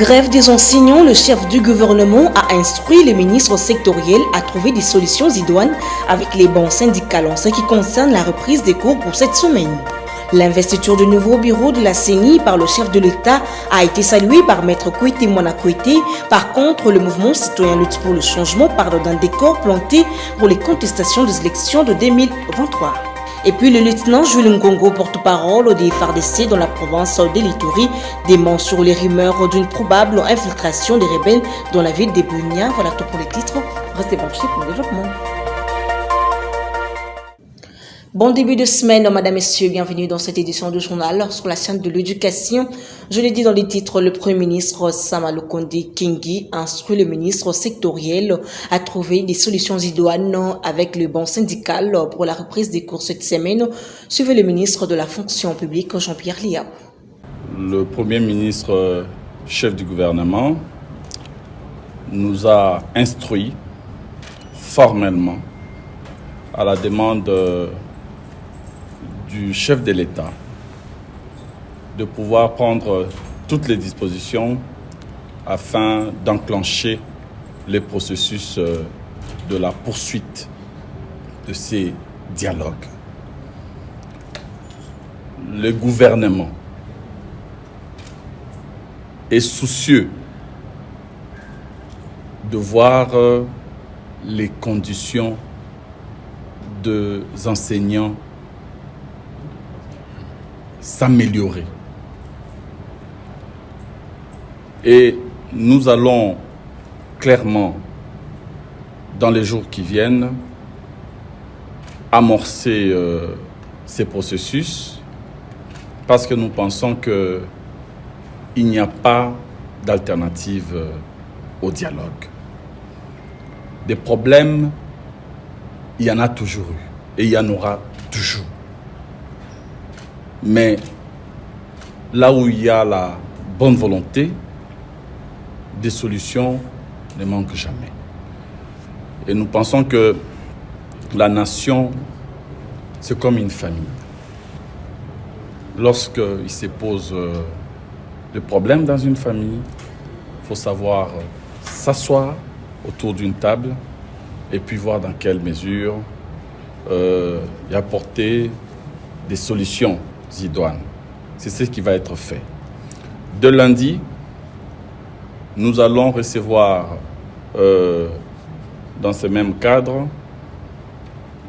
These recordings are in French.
Grève des enseignants, le chef du gouvernement a instruit les ministres sectoriels à trouver des solutions idoines avec les bancs syndicales en ce qui concerne la reprise des cours pour cette semaine. L'investiture du nouveau bureau de la CENI par le chef de l'État a été saluée par Maître Kouité Moana Kouité. Par contre, le mouvement citoyen lutte pour le changement parle d'un décor planté pour les contestations des élections de 2023. Et puis le lieutenant Jules Ngongo, porte-parole des FARDC dans la province de l'Ituri, dément sur les rumeurs d'une probable infiltration des rebelles dans la ville de Bunia. Voilà tout pour les titres. Restez branchés pour le développement. Bon début de semaine, mesdames, messieurs, bienvenue dans cette édition du journal sur la chaîne de l'éducation. Je l'ai dit dans les titres, le Premier ministre Sama Lukonde Kingi instruit le ministre sectoriel à trouver des solutions idoines avec le banc syndical pour la reprise des cours cette semaine. Suivez le ministre de la fonction publique, Jean-Pierre Liab. Le Premier ministre, chef du gouvernement, nous a instruit formellement à la demande du chef de l'État de pouvoir prendre toutes les dispositions afin d'enclencher les processus de la poursuite de ces dialogues. Le gouvernement est soucieux de voir les conditions des enseignants s'améliorer. Et nous allons clairement, dans les jours qui viennent, amorcer ces processus parce que nous pensons qu'il n'y a pas d'alternative au dialogue. Des problèmes, il y en a toujours eu et il y en aura toujours. Mais là où il y a la bonne volonté, des solutions ne manquent jamais. Et nous pensons que la nation, c'est comme une famille. Lorsqu'il se pose des problèmes dans une famille, il faut savoir s'asseoir autour d'une table et puis voir dans quelle mesure y apporter des solutions idoines. C'est ce qui va être fait. De lundi, nous allons recevoir dans ce même cadre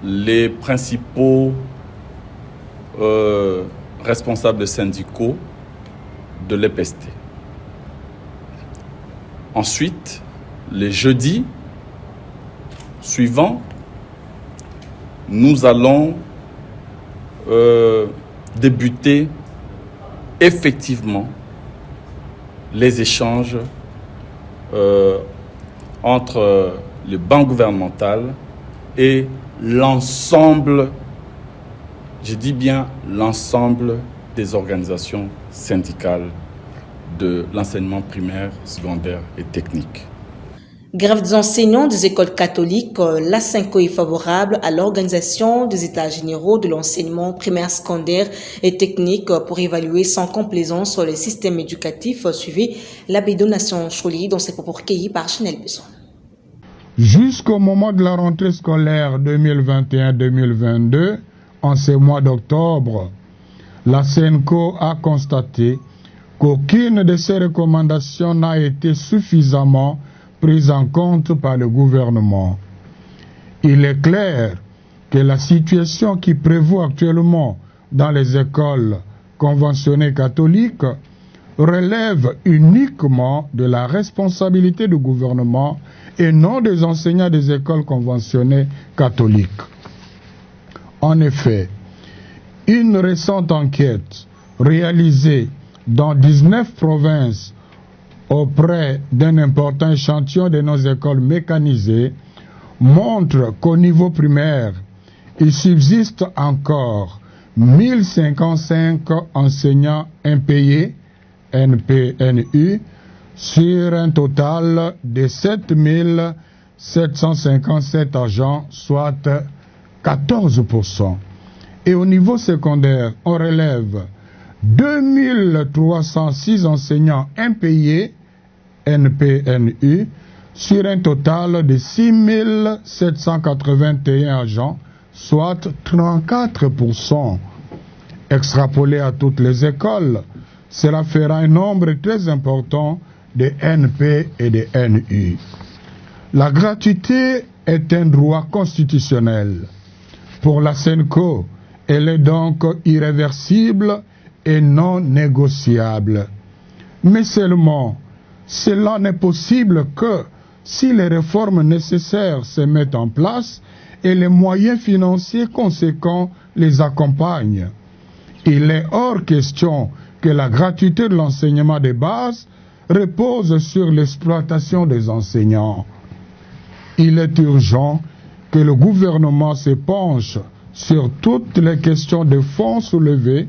les principaux responsables syndicaux de l'EPST. Ensuite, les jeudis suivants, nous allons débuter effectivement les échanges entre le banc gouvernemental et l'ensemble, je dis bien l'ensemble des organisations syndicales de l'enseignement primaire, secondaire et technique. Grève des enseignants des écoles catholiques, l'ASENCO est favorable à l'organisation des états généraux de l'enseignement primaire, secondaire et technique pour évaluer sans complaisance le système éducatif. Suivez l'abbé Donation Choli dans ses propos recueillis par Chanel Besson. Jusqu'au moment de la rentrée scolaire 2021-2022, en ces mois d'octobre, l'ASENCO a constaté qu'aucune de ces recommandations n'a été suffisamment prise en compte par le gouvernement. Il est clair que la situation qui prévaut actuellement dans les écoles conventionnées catholiques relève uniquement de la responsabilité du gouvernement et non des enseignants des écoles conventionnées catholiques. En effet, une récente enquête réalisée dans 19 provinces auprès d'un important échantillon de nos écoles mécanisées montre qu'au niveau primaire, il subsiste encore 1055 enseignants impayés, NPNU, sur un total de 7757 agents, soit 14%. Et au niveau secondaire, on relève 2306 enseignants impayés, NPNU sur un total de 6 781 agents, soit 34%. Extrapolé à toutes les écoles, cela fera un nombre très important de NP et de NU. La gratuité est un droit constitutionnel. Pour la SENCO, elle est donc irréversible et non négociable. Mais seulement, cela n'est possible que si les réformes nécessaires se mettent en place et les moyens financiers conséquents les accompagnent. Il est hors question que la gratuité de l'enseignement de base repose sur l'exploitation des enseignants. Il est urgent que le gouvernement se penche sur toutes les questions de fond soulevées,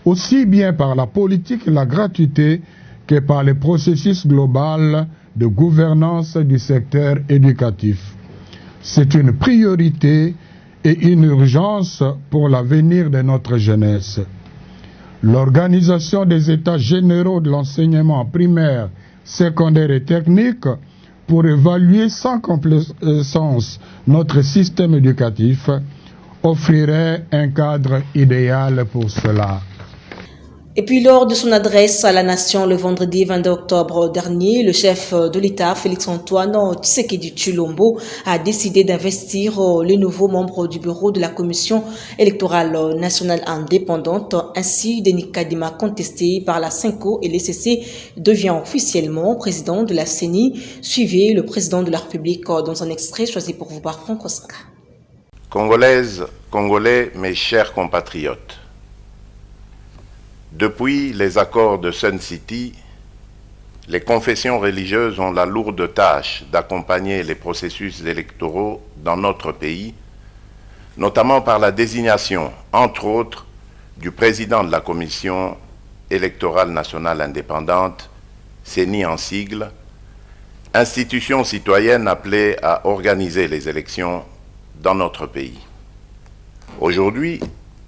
aussi bien par la politique et la gratuité que par le processus global de gouvernance du secteur éducatif. C'est une priorité et une urgence pour l'avenir de notre jeunesse. L'organisation des états généraux de l'enseignement primaire, secondaire et technique pour évaluer sans complaisance notre système éducatif offrirait un cadre idéal pour cela. Et puis, lors de son adresse à la nation le vendredi 22 octobre dernier, le chef de l'État, Félix-Antoine Tshisekedi Tshilombo, a décidé d'investir les nouveaux membres du bureau de la Commission électorale nationale indépendante. Ainsi, Denis Kadima, contesté par la SENCO et l'ECC, devient officiellement président de la CENI. Suivez le président de la République dans un extrait choisi pour vous par Franck Oscar. Congolaises, Congolais, mes chers compatriotes, depuis les accords de Sun City, les confessions religieuses ont la lourde tâche d'accompagner les processus électoraux dans notre pays, notamment par la désignation, entre autres, du président de la Commission électorale nationale indépendante, CENI en sigle, institution citoyenne appelée à organiser les élections dans notre pays. Aujourd'hui,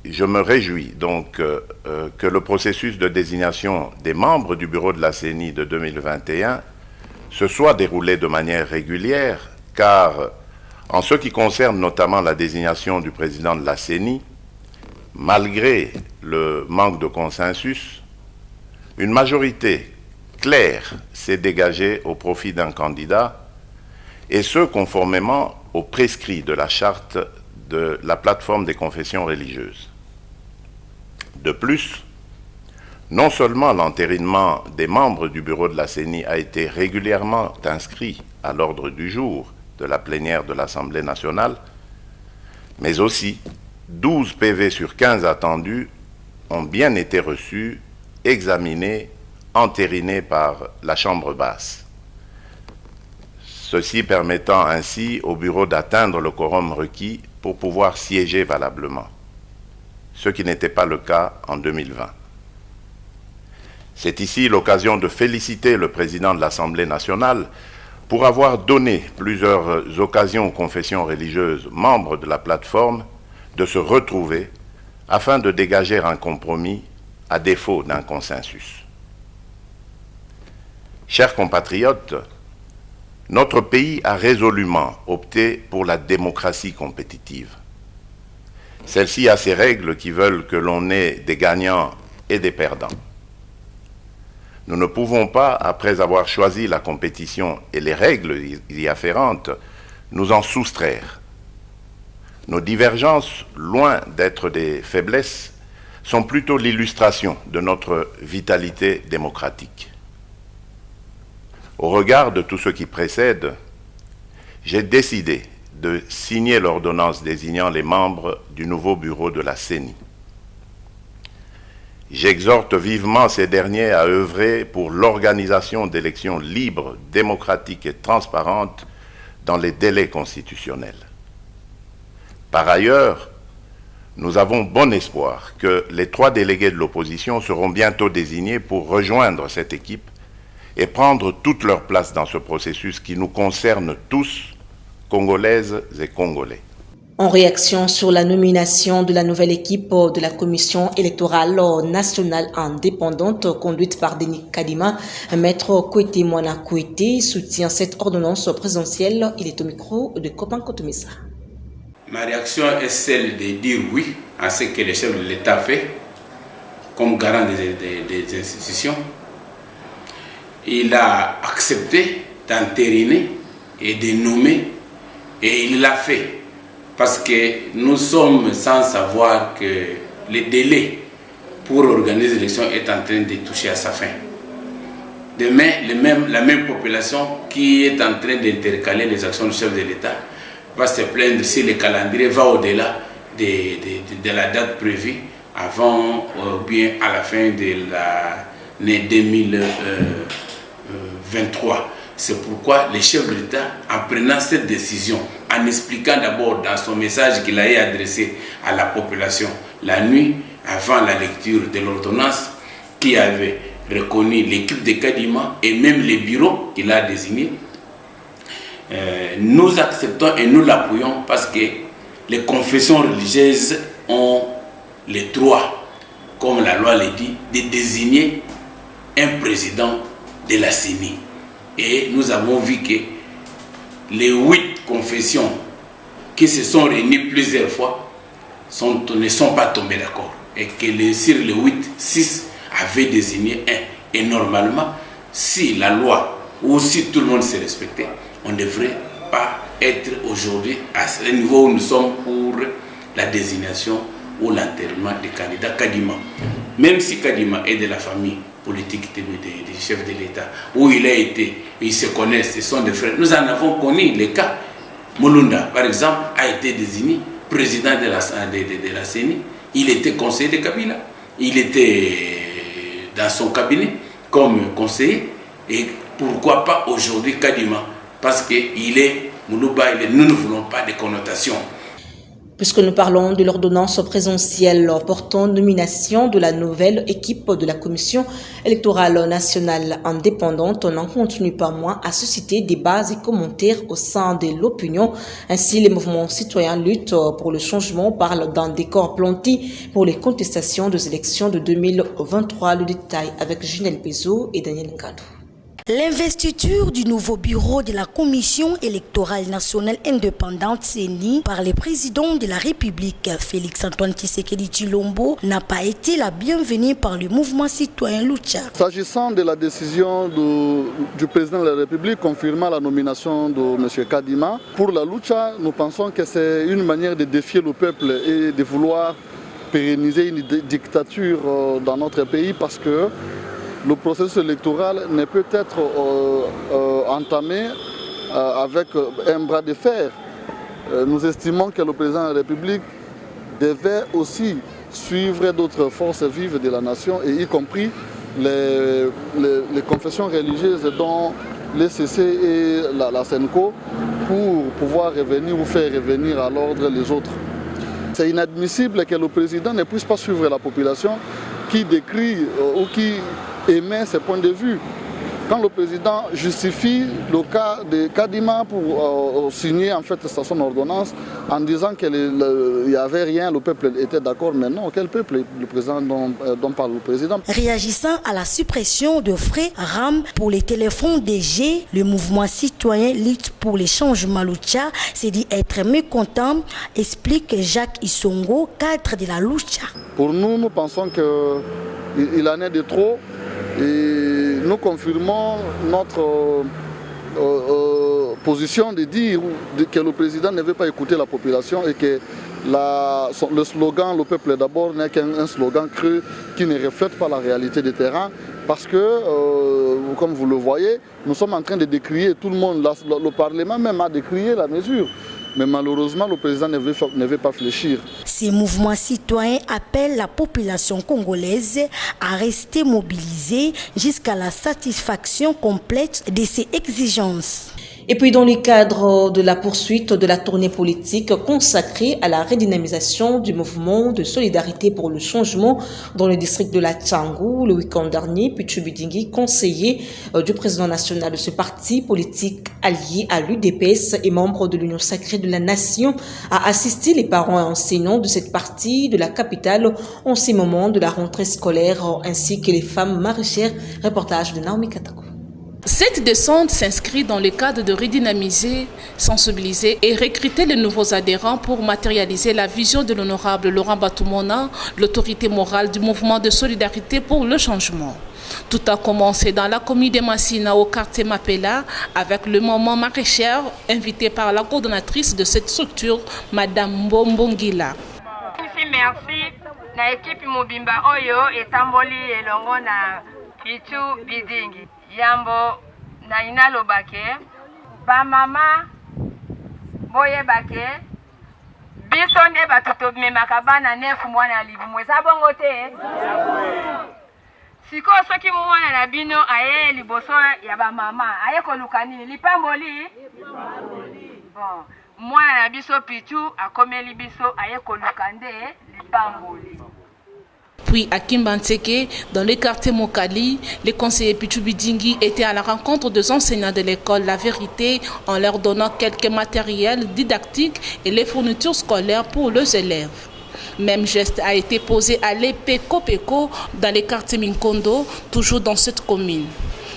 je me réjouis donc que le processus de désignation des membres du bureau de la CENI de 2021 se soit déroulé de manière régulière, car en ce qui concerne notamment la désignation du président de la CENI, malgré le manque de consensus, une majorité claire s'est dégagée au profit d'un candidat, et ce conformément aux prescrits de la charte de la plateforme des confessions religieuses. De plus, non seulement l'entérinement des membres du bureau de la CENI a été régulièrement inscrit à l'ordre du jour de la plénière de l'Assemblée nationale, mais aussi 12 PV sur 15 attendus ont bien été reçus, examinés, entérinés par la Chambre basse. Ceci permettant ainsi au bureau d'atteindre le quorum requis pour pouvoir siéger valablement, ce qui n'était pas le cas en 2020. C'est ici l'occasion de féliciter le président de l'Assemblée nationale pour avoir donné plusieurs occasions aux confessions religieuses membres de la plateforme de se retrouver afin de dégager un compromis à défaut d'un consensus. Chers compatriotes, notre pays a résolument opté pour la démocratie compétitive. Celle-ci a ses règles qui veulent que l'on ait des gagnants et des perdants. Nous ne pouvons pas, après avoir choisi la compétition et les règles y afférentes, nous en soustraire. Nos divergences, loin d'être des faiblesses, sont plutôt l'illustration de notre vitalité démocratique. Au regard de tout ce qui précède, j'ai décidé de signer l'ordonnance désignant les membres du nouveau bureau de la CENI. J'exhorte vivement ces derniers à œuvrer pour l'organisation d'élections libres, démocratiques et transparentes dans les délais constitutionnels. Par ailleurs, nous avons bon espoir que les 3 délégués de l'opposition seront bientôt désignés pour rejoindre cette équipe et prendre toute leur place dans ce processus qui nous concerne tous, Congolaises et Congolais. En réaction sur la nomination de la nouvelle équipe de la Commission électorale nationale indépendante conduite par Denis Kadima, Maître Kouete Moana Kouete soutient cette ordonnance présidentielle. Il est au micro de Copan Kotomessa. Ma réaction est celle de dire oui à ce que le chef de l'État fait comme garant des institutions. Il a accepté d'entériner et de nommer, et il l'a fait. Parce que nous sommes sans savoir que le délai pour organiser l'élection est en train de toucher à sa fin. Demain, la même population qui est en train d'intercaler les actions du chef de l'État va se plaindre si le calendrier va au-delà de la date prévue avant ou bien à la fin de l'année 2023. C'est pourquoi le chef de l'État, en prenant cette décision, en expliquant d'abord dans son message qu'il a adressé à la population la nuit avant la lecture de l'ordonnance, qui avait reconnu l'équipe de Kadima et même les bureaux qu'il a désignés, nous acceptons et nous l'appuyons parce que les confessions religieuses ont le droit, comme la loi le dit, de désigner un président de la CENI. Et nous avons vu que les 8 confessions qui se sont réunies plusieurs fois ne sont pas tombées d'accord. Et que sur les 8, 6 avaient désigné un. Et normalement, si la loi ou si tout le monde se respectait, on ne devrait pas être aujourd'hui à ce niveau où nous sommes pour la désignation ou l'enterrement du candidat Kadima. Même si Kadima est de la famille politique du chef de l'État, où il a été, ils se connaissent, ce sont des frères. Nous en avons connu les cas. Mulunda, par exemple, a été désigné président de la CENI. Il était conseiller de Kabila. Il était dans son cabinet comme conseiller. Et pourquoi pas aujourd'hui Kadima? Parce qu'il est Moulouba, nous ne voulons pas de connotations. Puisque nous parlons de l'ordonnance présidentielle portant nomination de la nouvelle équipe de la Commission électorale nationale indépendante, on n'en continue pas moins à susciter débats et commentaires au sein de l'opinion. Ainsi, les mouvements citoyens luttent pour le changement, parlent d'un décor planté pour les contestations des élections de 2023. Le détail avec Ginelle Pézo et Daniel Nkadou. L'investiture du nouveau bureau de la Commission électorale nationale indépendante CENI par le président de la République, Félix-Antoine Tshisekedi Tshilombo, n'a pas été la bienvenue par le mouvement citoyen Lucha. S'agissant de la décision du président de la République confirmant la nomination de M. Kadima, pour la Lucha, nous pensons que c'est une manière de défier le peuple et de vouloir pérenniser une dictature dans notre pays parce que le processus électoral ne peut être entamé avec un bras de fer. Nous estimons que le président de la République devait aussi suivre d'autres forces vives de la nation, et y compris les confessions religieuses dont les CC et la SENCO, pour pouvoir revenir ou faire revenir à l'ordre les autres. C'est inadmissible que le président ne puisse pas suivre la population qui décrit ou qui émet ses points de vue. Quand le président justifie le cas de Kadima pour signer en fait son ordonnance en disant qu'il n'y avait rien, le peuple était d'accord, mais non, quel peuple le président dont parle le président? Réagissant à la suppression de frais RAM pour les téléphones DG, le mouvement citoyen lutte pour les changements Lucha s'est dit être mécontent, explique Jacques Isongo, cadre de la Lucha. Pour nous, nous pensons qu'il en est de trop. Et nous confirmons notre position de dire que le président ne veut pas écouter la population et que le slogan « Le peuple d'abord » n'est qu'un slogan creux qui ne reflète pas la réalité du terrain. Parce que, comme vous le voyez, nous sommes en train de décrier, tout le monde, le Parlement même a décrié la mesure. Mais malheureusement, le président ne veut pas fléchir. Ces mouvements citoyens appellent la population congolaise à rester mobilisée jusqu'à la satisfaction complète de ses exigences. Et puis dans le cadre de la poursuite de la tournée politique consacrée à la redynamisation du mouvement de solidarité pour le changement dans le district de la Tchangou, le week-end dernier, Pichu Bidingui, conseiller du président national de ce parti politique allié à l'UDPS et membre de l'Union sacrée de la nation, a assisté les parents et enseignants de cette partie de la capitale en ces moments de la rentrée scolaire ainsi que les femmes maraîchères. Reportage de Naomi Katako. Cette descente s'inscrit dans le cadre de redynamiser, sensibiliser et recruter les nouveaux adhérents pour matérialiser la vision de l'honorable Laurent Batoumona, l'autorité morale du mouvement de solidarité pour le changement. Tout a commencé dans la commune de Massina au quartier Mapela avec le moment maraîchère invité par la coordonnatrice de cette structure, Madame Mbombongila. Merci na équipe Mobimba Oyo et Tamboli et Longo na Pichu Bidingui. Yambo na inalo bake ba mama boye bake bisonde batuto memaka bana 9 mwana libu mweza bongo te siko soki mwana na bino aye liboso ya ba mama aye koluka nini lipamboli bon mwana na biso Pichu akomeli biso aye koluka nde lipamboli. Puis à Kimbanseke, dans le quartier Mokali, les conseillers Pichu Bidingui étaient à la rencontre des enseignants de l'école La Vérité en leur donnant quelques matériels didactiques et les fournitures scolaires pour les élèves. Même geste a été posé à l'EPECO dans le quartier Minkondo, toujours dans cette commune.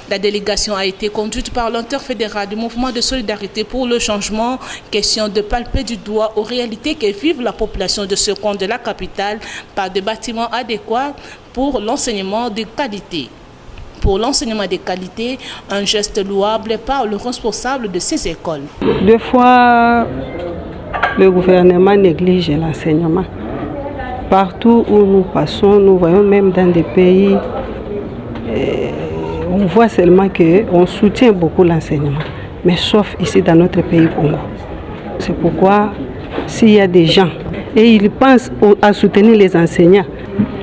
La délégation a été conduite par l'interfédéral du mouvement de solidarité pour le changement, question de palper du doigt aux réalités que vivent la population de ce coin de la capitale par des bâtiments adéquats pour l'enseignement de qualité. Pour l'enseignement de qualité, un geste louable par le responsable de ces écoles. Deux fois, le gouvernement néglige l'enseignement. Partout où nous passons, nous voyons même dans des pays... On voit seulement qu'on soutient beaucoup l'enseignement, mais sauf ici dans notre pays Congo. C'est pourquoi s'il y a des gens et ils pensent à soutenir les enseignants.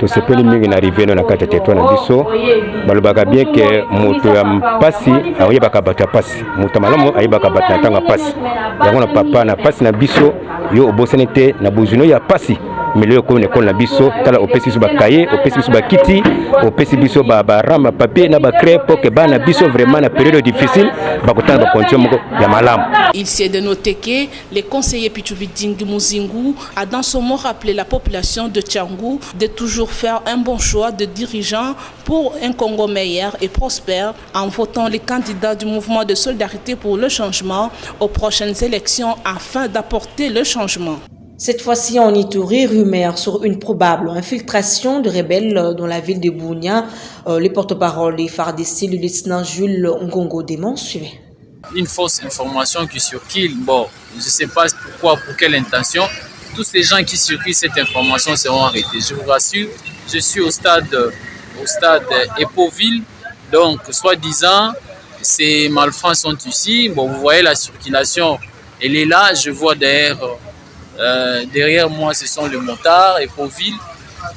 Tout ce que nous arrivons dans la cathédrale de Bisso, balobaka bien que moto ya pasi aoye bakabata pasi, moto malamu aye bakabata tanga pasi. Yango na papa na pasi na biso yo obosenete na bozuno ya pasi. Mais le comme l'école na biso tala opesi biso ba cahier, opesi biso ba kiti, opesi biso ba rama papier na ba cré pour que bana biso vraiment na période difficile ba kotana ba condition moko ya malamu. Il s'est de noter que le conseiller Pichu Bidingui Muzingu a dans son mot rappelé la population de Tchangou de toujours faire un bon choix de dirigeants pour un Congo meilleur et prospère en votant les candidats du mouvement de solidarité pour le changement aux prochaines élections afin d'apporter le changement. Cette fois-ci en Ituri, rumeur sur une probable infiltration de rebelles dans la ville de Bunia. Les porte-parole des FARDC, le lieutenant Jules Ngongo Démon, suivez. Une fausse information qui circule, bon, je ne sais pas pourquoi, pour quelle intention. Tous ces gens qui circulent cette information seront arrêtés. Je vous rassure, je suis au stade Epoville, donc soi-disant, ces malfrats sont ici. Bon, vous voyez la circulation, elle est là, je vois derrière moi, ce sont les motards, Epoville.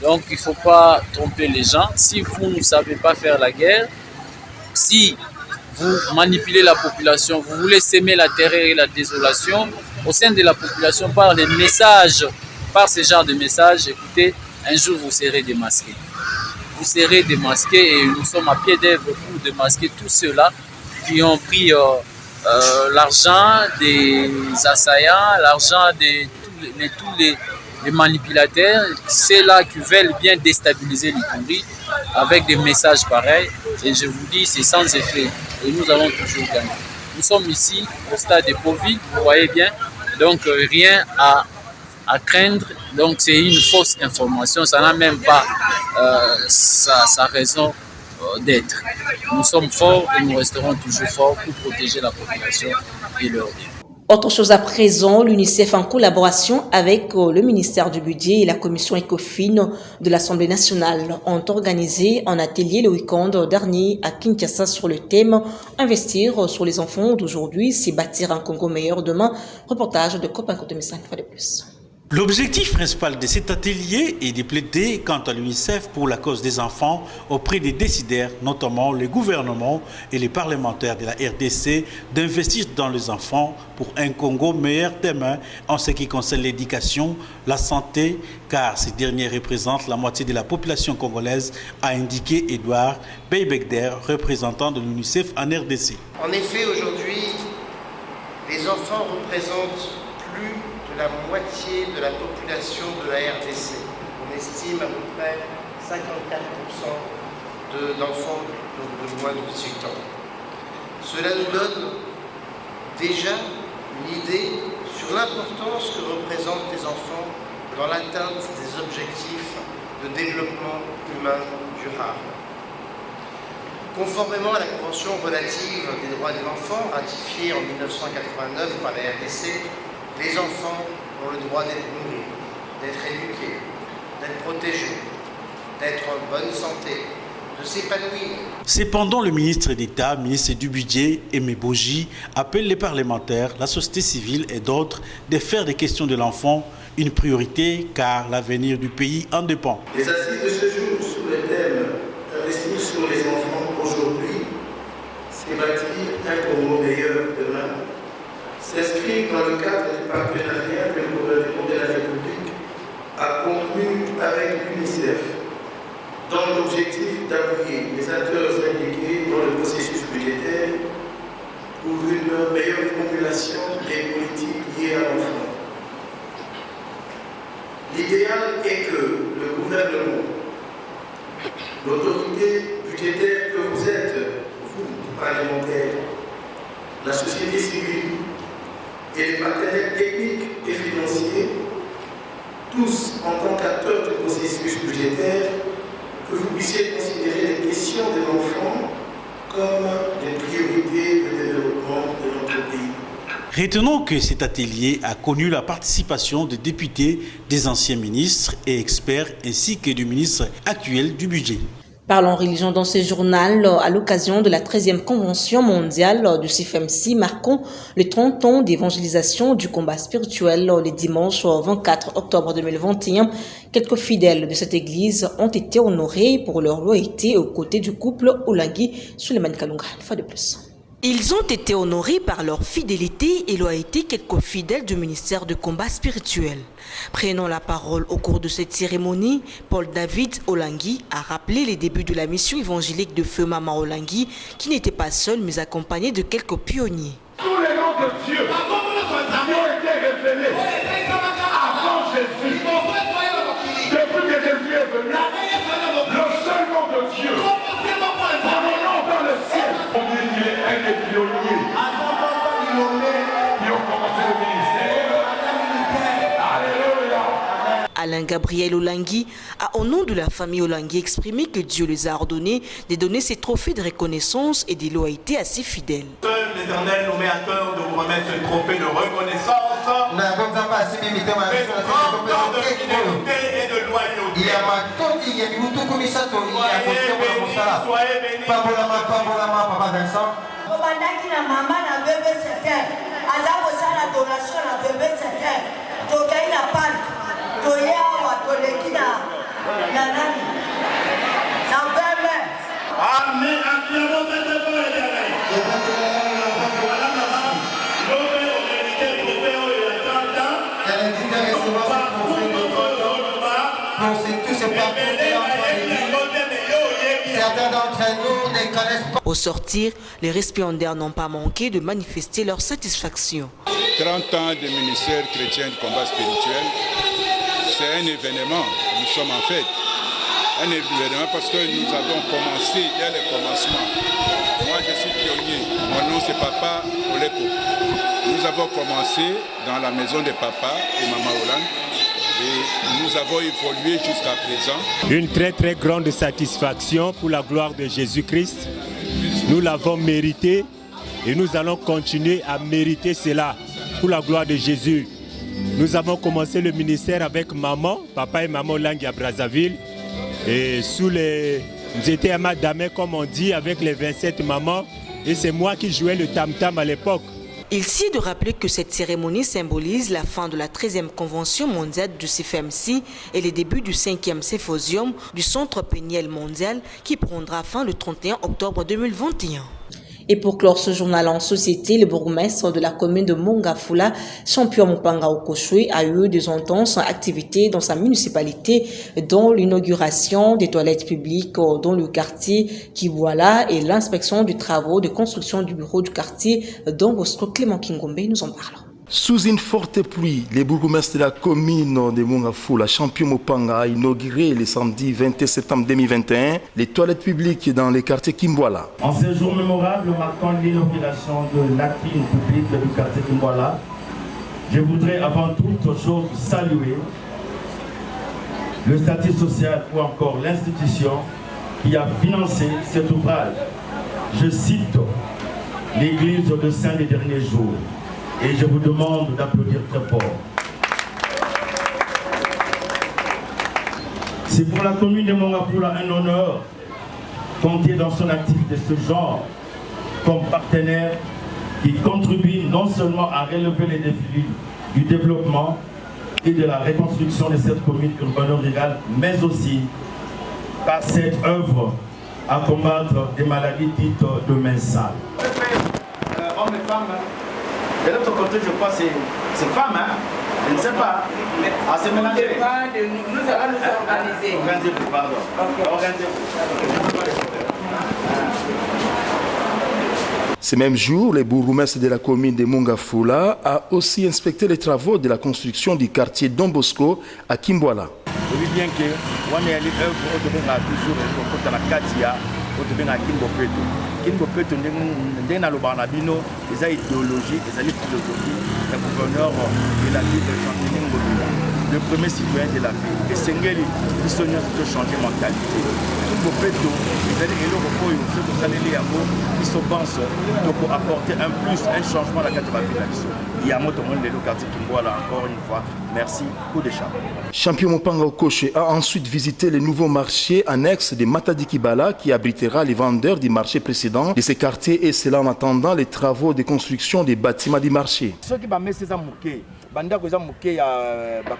Donc, il ne faut pas tromper les gens. Si vous ne savez pas faire la guerre, si vous manipulez la population, vous voulez s'aimer la terreur et la désolation au sein de la population par les messages, par ce genre de messages, écoutez, un jour vous serez démasqués. Vous serez démasqués et nous sommes à pied d'œuvre pour démasquer tous ceux-là qui ont pris l'argent des assaillants, l'argent de tous les manipulateurs, ceux-là qui veulent bien déstabiliser l'Ituri avec des messages pareils. Et je vous dis, c'est sans effet. Et nous avons toujours gagné. Nous sommes ici au stade de Poville, vous voyez bien. Donc rien à craindre. Donc c'est une fausse information. Ça n'a même pas sa raison d'être. Nous sommes forts et nous resterons toujours forts pour protéger la population et leur bien. Autre chose à présent, l'UNICEF en collaboration avec le ministère du Budget et la commission ECOFIN de l'Assemblée nationale ont organisé un atelier le week-end dernier à Kinshasa sur le thème « Investir sur les enfants d'aujourd'hui, c'est bâtir un Congo meilleur demain ». Reportage de Copain Côté 5 fois de plus. L'objectif principal de cet atelier est de plaider quant à l'UNICEF pour la cause des enfants auprès des décideurs, notamment les gouvernements et les parlementaires de la RDC, d'investir dans les enfants pour un Congo meilleur demain en ce qui concerne l'éducation, la santé, car ces derniers représentent la moitié de la population congolaise, a indiqué Edouard Beybegder, représentant de l'UNICEF en RDC. En effet, aujourd'hui, les enfants représentent plus de la moitié de la population de la RDC. On estime à peu près 54% d'enfants de moins de 18 ans. Cela nous donne déjà une idée sur l'importance que représentent les enfants dans l'atteinte des objectifs de développement humain durable. Conformément à la Convention relative des droits de l'enfant, ratifiée en 1989 par la RDC, les enfants ont le droit d'être nourris, d'être éduqués, d'être protégés, d'être en bonne santé, de s'épanouir. Cependant, le ministre d'État, ministre du Budget, Aimé Boji, appelle les parlementaires, la société civile et d'autres de faire des questions de l'enfant une priorité car l'avenir du pays en dépend. Les assises de ce jour sous le thème investir sur les enfants aujourd'hui, c'est bâtir un Congo meilleur demain, s'inscrit dans le cadre du partenariat que le gouvernement de la République a conclu avec l'UNICEF dans l'objectif d'appuyer les acteurs impliqués dans le processus budgétaire pour une meilleure formulation des politiques liées à l'enfant. L'idéal est que le gouvernement, l'autorité budgétaire que vous êtes, vous, parlementaires, la société civile et les partenaires techniques et financiers, tous en tant qu'acteurs du processus budgétaire, que vous puissiez considérer les questions de l'enfant comme des priorités de développement de notre pays. Retenons que cet atelier a connu la participation des députés, des anciens ministres et experts ainsi que du ministre actuel du budget. Parlons religion dans ce journal à l'occasion de la 13e convention mondiale du CFMC marquant les 30 ans d'évangélisation du combat spirituel le dimanche 24 octobre 2021. Quelques fidèles de cette église ont été honorés pour leur loyauté aux côtés du couple Olangi Suleiman Kalunga. Une fois de plus. Ils ont été honorés par leur fidélité et loyauté quelques fidèles du ministère de combat spirituel. Prenant la parole au cours de cette cérémonie, Paul David Olangi a rappelé les débuts de la mission évangélique de Feu Maman Olangi, qui n'était pas seul mais accompagné de quelques pionniers. Tous les noms de Dieu ont été révélés avant Jésus. Depuis que Jésus est venu, le seul nom de Dieu, son nom dans le ciel, on dit qu'il est un des pionniers qui ont commencé le ministère. Alléluia. Alain Gabriel Olangi a, au nom de la famille Olangi, exprimé que Dieu les a ordonné de donner ces trophées de reconnaissance et de loyauté à ses fidèles. L'Éternel nous met à cœur de vous remettre ce trophée de reconnaissance. De fidélité et de loyauté. Soyez bénis. Au sortir, les récipiendaires n'ont pas manqué de manifester leur satisfaction. 30 ans de ministère chrétien de combat spirituel, c'est un événement. Nous sommes en fête. Un événement parce que nous avons commencé dès le commencement. Moi, je suis pionnier. Mon nom, c'est Papa Olepo. Nous avons commencé dans la maison de Papa et Maman Olang. Et nous avons évolué jusqu'à présent. Une très très grande satisfaction pour la gloire de Jésus-Christ. Nous l'avons mérité et nous allons continuer à mériter cela pour la gloire de Jésus. Nous avons commencé le ministère avec maman, papa et maman Olangi à Brazzaville. Et sous les... Nous étions à Madame, comme on dit, avec les 27 mamans. Et c'est moi qui jouais le tam-tam à l'époque. Il s'y est de rappeler que cette cérémonie symbolise la fin de la 13e convention mondiale du CFMC et les débuts du 5e symposium du Centre péniel mondial qui prendra fin le 31 octobre 2021. Et pour clore ce journal en société, le bourgmestre de la commune de Mongafula, Champion Mopanga Okoshwe, a eu des intenses activités dans sa municipalité, dont l'inauguration des toilettes publiques dans le quartier Kiwala et l'inspection des travaux de construction du bureau du quartier dont Bosco Clément Kingombe nous en parle. Sous une forte pluie, les bourgmestres de la commune de Mongafula, Champion Mopanga, a inauguré le samedi 21 septembre 2021 les toilettes publiques dans le quartier Kimbwala. En ce jour mémorable marquant l'inauguration de l'active publique du quartier Kimbwala, je voudrais avant toute chose saluer le statut social ou encore l'institution qui a financé cet ouvrage. Je cite l'église de Saint des derniers jours. Et je vous demande d'applaudir très fort. C'est pour la commune de Mongafula un honneur compter dans son activité de ce genre comme partenaire qui contribue non seulement à relever les défis du développement et de la reconstruction de cette commune urbano-rurale, mais aussi par cette œuvre à combattre des maladies dites de main sale. Hommes et femmes, de l'autre côté, je crois que c'est femme, hein? Je ne sais pas. Ah, c'est mélangé. Nous allons nous organiser. Organisez-vous, pardon. Organisez-vous. Ce même jour, le bourgmestre de la commune de Mongafula a aussi inspecté les travaux de la construction du quartier Don Bosco à Kimbwala. Vous voyez bien que on est allé œuvre toujours au la Katia, au devant à Kimbopeto. Kimbopeto, ndé na lobana bino, les idéologies, les philosophie, le gouverneur de la ville de Chantining Bolula, le premier citoyen de la ville. Et Sengeli, ils sont venus de changer mentalité. Kimbopeto, les allés et le repos, ceux qui sont allés à vous, ils se pensent pour apporter un plus, un changement à la carte de la ville. Il y a un mot de le quartier Kimbwala encore une fois. Merci, coup de chat. Champion Mopanga Okoshwe a ensuite visité le nouveau marché annexe de Matadi Kibala qui abritera les vendeurs du marché précédent de ces quartiers et cela en attendant les travaux de construction des bâtiments du marché. Ceux qui mettent ces amouqués, banda qui ont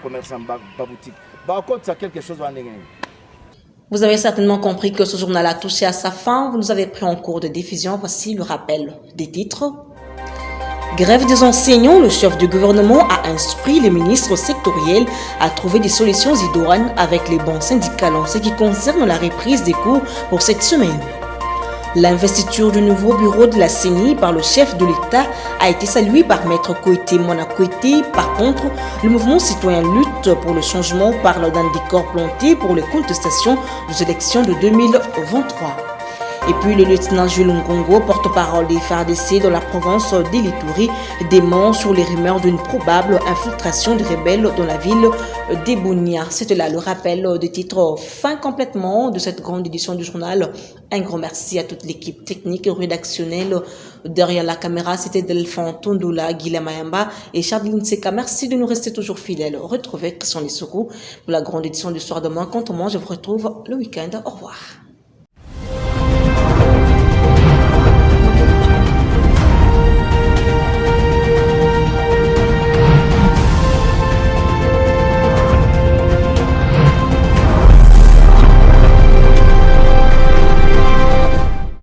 commerçants, boutique, ça quelque chose. Vous avez certainement compris que ce journal a touché à sa fin. Vous nous avez pris en cours de diffusion. Voici le rappel des titres. Grève des enseignants, le chef du gouvernement a instruit les ministres sectoriels à trouver des solutions idoines avec les bons syndicats en ce qui concerne la reprise des cours pour cette semaine. L'investiture du nouveau bureau de la CENI par le chef de l'État a été saluée par Maître Koité Mona Koité. Par contre, le mouvement citoyen lutte pour le changement parle d'un décor planté pour les contestations des élections de 2023. Et puis le lieutenant Jules Ngongo, porte-parole des FARDC dans la province d'Elituri, dément sur les rumeurs d'une probable infiltration des rebelles dans la ville d'Ebounia. C'était là le rappel des titres fin complètement de cette grande édition du journal. Un grand merci à toute l'équipe technique et rédactionnelle. Derrière la caméra, c'était Delphine Tondoula, Guilhem Mayamba et Charline Seka. Merci de nous rester toujours fidèles. Retrouvez Christian Lissoukou pour la grande édition du soir demain. Quant à moi, je vous retrouve le week-end. Au revoir.